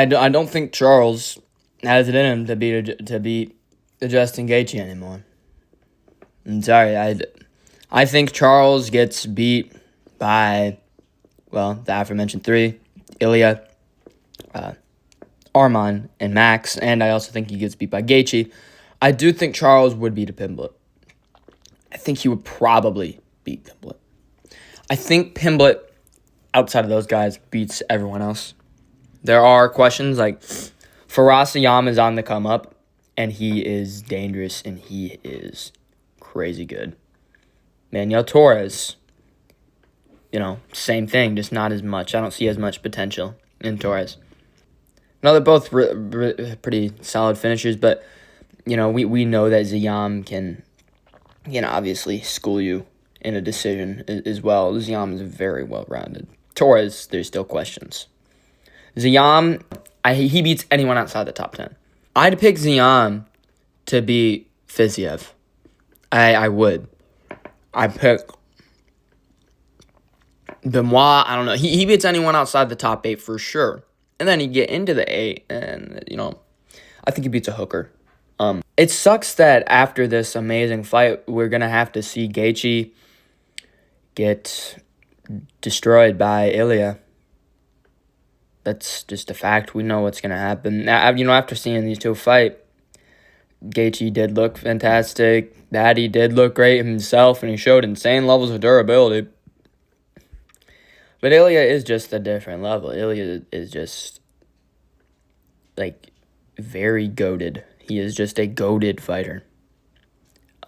I don't think Charles has it in him to beat Justin Gaethje anymore. I'm sorry. I think Charles gets beat by, well, the aforementioned three: Ilya, Arman, and Max. And I also think he gets beat by Gaethje. I do think Charles would beat a Pimblett. I think he would probably beat Pimblett. I think Pimblett, outside of those guys, beats everyone else. There are questions like Faraz Ayam is on the come up, and he is dangerous, and he is crazy good. Manuel Torres, same thing, just not as much. I don't see as much potential in Torres. No, they're both pretty solid finishers, but, we know that Zayam can, obviously school you in a decision as well. Zayam is very well-rounded. Torres, there's still questions. Zayam, he beats anyone outside the top 10. I'd pick Zayam to beat Fiziev. I would. I'd pick Benoit. I don't know. He beats anyone outside the top 8 for sure. And then you get into the 8, and, I think he beats a hooker. It sucks that after this amazing fight, we're going to have to see Gaethje get destroyed by Ilya. That's just a fact. We know what's going to happen. After seeing these two fight, Gaethje did look fantastic. Paddy did look great himself, and he showed insane levels of durability. But Ilya is just a different level. Ilya is just, very goated. He is just a goated fighter.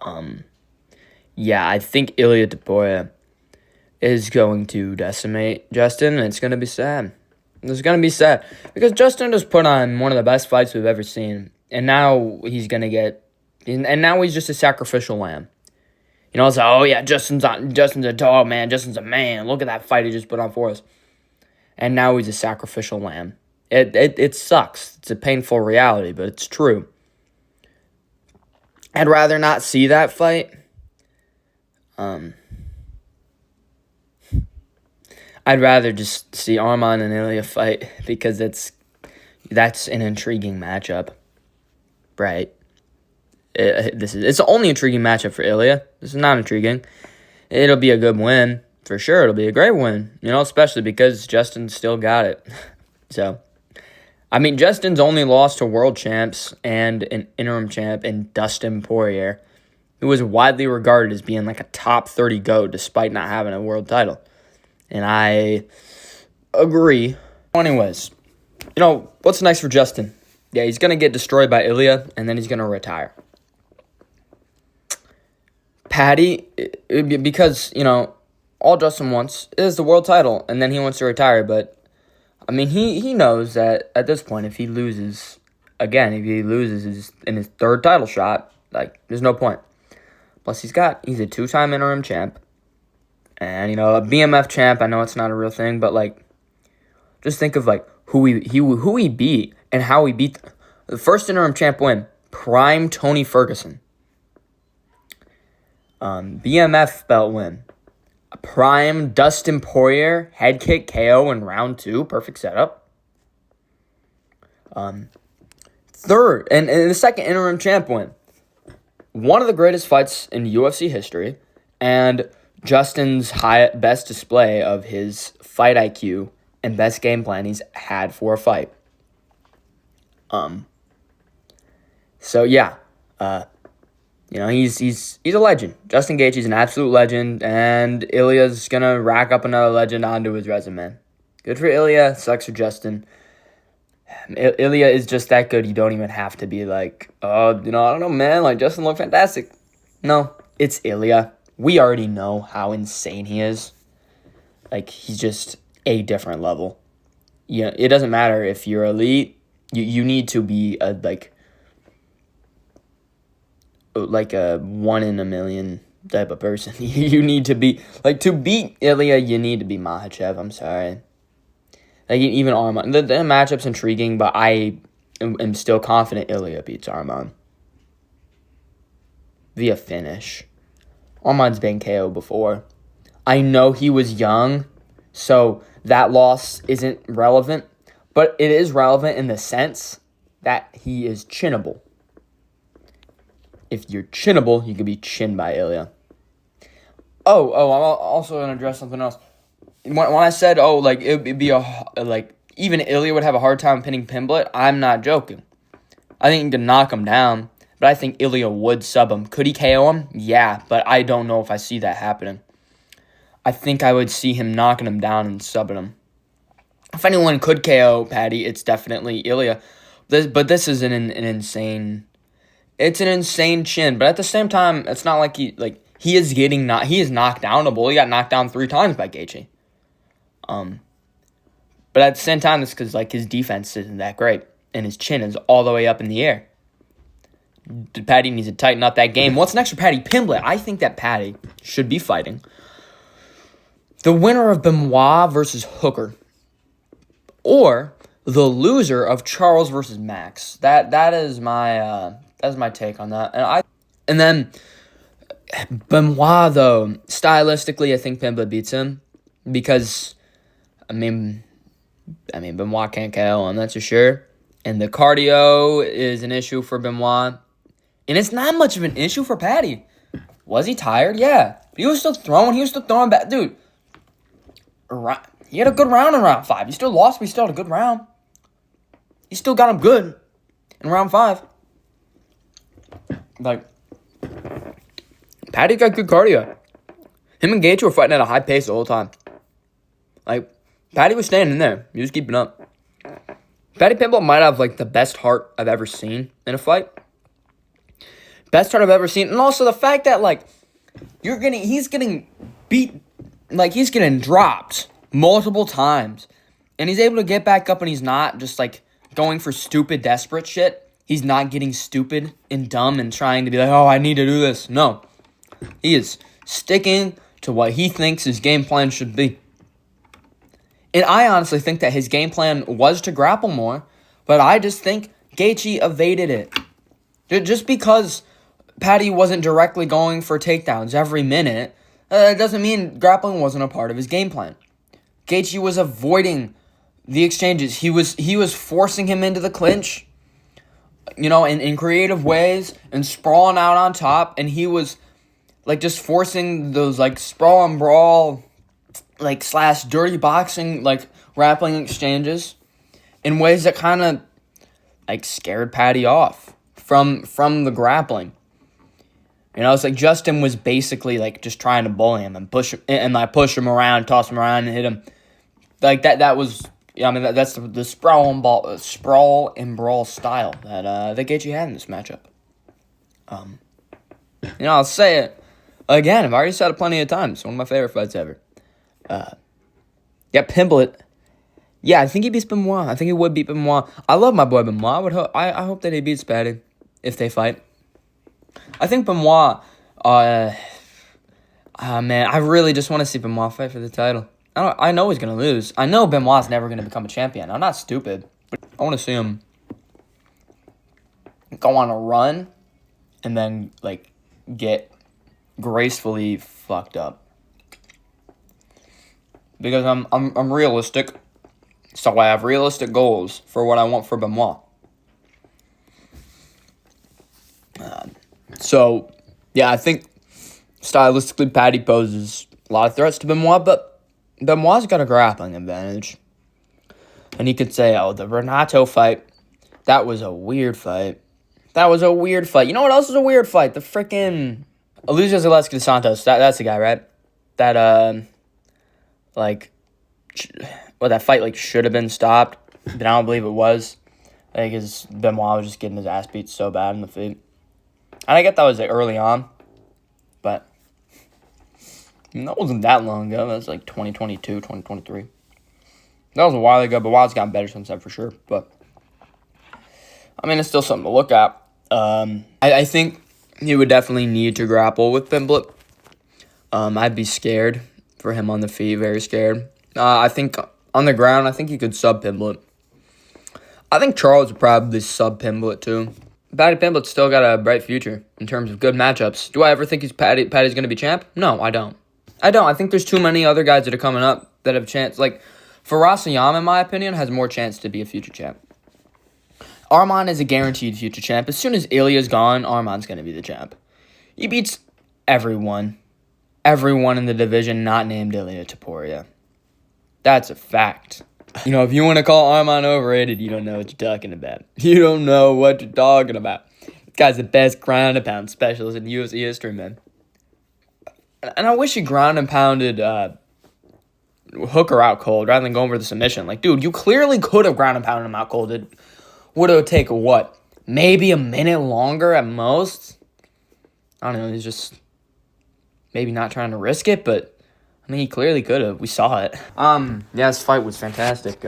I think Ilya Topuria is going to decimate Justin, and it's going to be sad. It's going to be sad because Justin just put on one of the best fights we've ever seen, and now he's going to get, and now he's just a sacrificial lamb. It's like, oh yeah, Justin's a dog, man. Justin's a man. Look at that fight he just put on for us, and now he's a sacrificial lamb. It sucks. It's a painful reality, but it's true. I'd rather not see that fight. I'd rather just see Arman and Ilya fight because that's an intriguing matchup, right? It's the only intriguing matchup for Ilya. This is not intriguing. It'll be a good win for sure. It'll be a great win, especially because Justin still got it. So, Justin's only lost to world champs and an interim champ in Dustin Poirier, who was widely regarded as being like a top 30 GOAT despite not having a world title. And I agree. Anyways, what's next for Justin? Yeah, he's going to get destroyed by Ilya, and then he's going to retire. Paddy, because, all Justin wants is the world title, and then he wants to retire. But, he knows that at this point, if he loses in his third title shot, there's no point. Plus, he's a 2-time interim champ. And, a BMF champ, I know it's not a real thing, but, just think of, who he beat and how he beat them. The first interim champ win, prime Tony Ferguson. BMF belt win, prime Dustin Poirier, head kick KO in round 2, perfect setup. Third, and the second interim champ win, one of the greatest fights in UFC history, and Justin's best display of his fight IQ and best game plan he's had for a fight. He's a legend. Justin Gaethje's an absolute legend, and Ilya's gonna rack up another legend onto his resume. Good for Ilya, sucks for Justin. Ilya is just that good. You don't even have to be I don't know, man. Justin looked fantastic. No, it's Ilya. We already know how insane he is. He's just a different level. It doesn't matter if you're elite. You need to be a 1 in a million type of person. You need to be, to beat Ilya, you need to be Makhachev. I'm sorry. Even Arman. The matchup's intriguing, but I am still confident Ilya beats Arman via finish. Arman's been KO before. I know he was young, so that loss isn't relevant, But it is relevant in the sense that he is chinnable. If you're chinnable, you could be chinned by Ilya. I'm also going to address something else. When I said, it'd be even Ilya would have a hard time pinning Pimblett, I'm not joking. I think he can knock him down, but I think Ilya would sub him. Could he KO him? Yeah, but I don't know if I see that happening. I think I would see him knocking him down and subbing him. If anyone could KO Paddy, it's definitely Ilya. This is an insane... It's an insane chin, but at the same time, it's not like he is knocked downable. He got knocked down 3 times by Gaethje. But at the same time, it's because his defense isn't that great, and his chin is all the way up in the air. Paddy needs to tighten up that game. What's next for Paddy? Pimblett. I think that Paddy should be fighting the winner of Benoit versus Hooker, or the loser of Charles versus Max. That is my take on that. And then Benoit, though, stylistically, I think Pimblett beats him because Benoit can't KO him, that's for sure. And the cardio is an issue for Benoit. And it's not much of an issue for Paddy. Was he tired? Yeah. But he was still throwing. He was still throwing back. Dude, he had a good round in round 5. He still lost, but he still had a good round. He still got him good in round 5. Paddy got good cardio. Him and Gaethje were fighting at a high pace the whole time. Paddy was staying in there. He was keeping up. Paddy Pimblett might have, the best heart I've ever seen in a fight. Best heart I've ever seen. And also the fact that, he's getting beat, he's getting dropped multiple times. And he's able to get back up and he's not just, going for stupid, desperate shit. He's not getting stupid and dumb and trying to be I need to do this. No. He is sticking to what he thinks his game plan should be. And I honestly think that his game plan was to grapple more, but I just think Gaethje evaded it. Just because Paddy wasn't directly going for takedowns every minute, that doesn't mean grappling wasn't a part of his game plan. Gaethje was avoiding the exchanges. He was forcing him into the clinch, in creative ways and sprawling out on top, and he was just forcing those sprawl and brawl / dirty boxing grappling exchanges in ways that kind of scared Paddy off from the grappling. It's Justin was basically just trying to bully him and push him and push him around, toss him around and hit him. That was that's the sprawl and brawl style that Gaethje had in this matchup. I'll say it again. I've already said it plenty of times. It's one of my favorite fights ever. Pimblett. Yeah, I think he beats Benoit. I think he would beat Benoit. I love my boy Benoit. I hope that he beats Paddy if they fight. I think Benoit. Man, I really just want to see Benoit fight for the title. I know he's gonna lose. I know Benoit's never gonna become a champion. I'm not stupid, but I want to see him go on a run and then get gracefully fucked up. Because I'm realistic, so I have realistic goals for what I want for Benoit. I think stylistically Paddy poses a lot of threats to Benoit, but Benoit's got a grappling advantage. And you could say, the Renato fight, that was a weird fight. You know what else is a weird fight? The freaking Elusia Zaleski dos Santos. That's the guy, right? That that fight should have been stopped, but I don't believe it was. Because Benoit was just getting his ass beat so bad in the feet. And I get that was early on, but that wasn't that long ago. That was 2022, 2023. That was a while ago, but Wild's gotten better since then for sure. But it's still something to look at. I think he would definitely need to grapple with Pimblett. I'd be scared for him on the feet, very scared. I think on the ground, I think he could sub Pimblett. I think Charles would probably sub Pimblett too. Paddy Pimblett's still got a bright future in terms of good matchups. Do I ever think Paddy's going to be champ? No, I don't. I think there's too many other guys that are coming up that have a chance. Farasayama, in my opinion, has more chance to be a future champ. Arman is a guaranteed future champ. As soon as Ilya's gone, Arman's going to be the champ. He beats everyone. Everyone in the division not named Ilya Topuria. That's a fact. You know, if you want to call Arman overrated, you don't know what you're talking about. You don't know what you're talking about. This guy's the best ground and pound specialist in UFC history, man. And I wish he ground and pounded Hooker out cold rather than going for the submission. Like, dude, you clearly could have ground and pounded him out cold. It would have taken, what, maybe a minute longer at most? I don't know, he's just maybe not trying to risk it, but, I mean, he clearly could have. We saw it. Yeah, this fight was fantastic.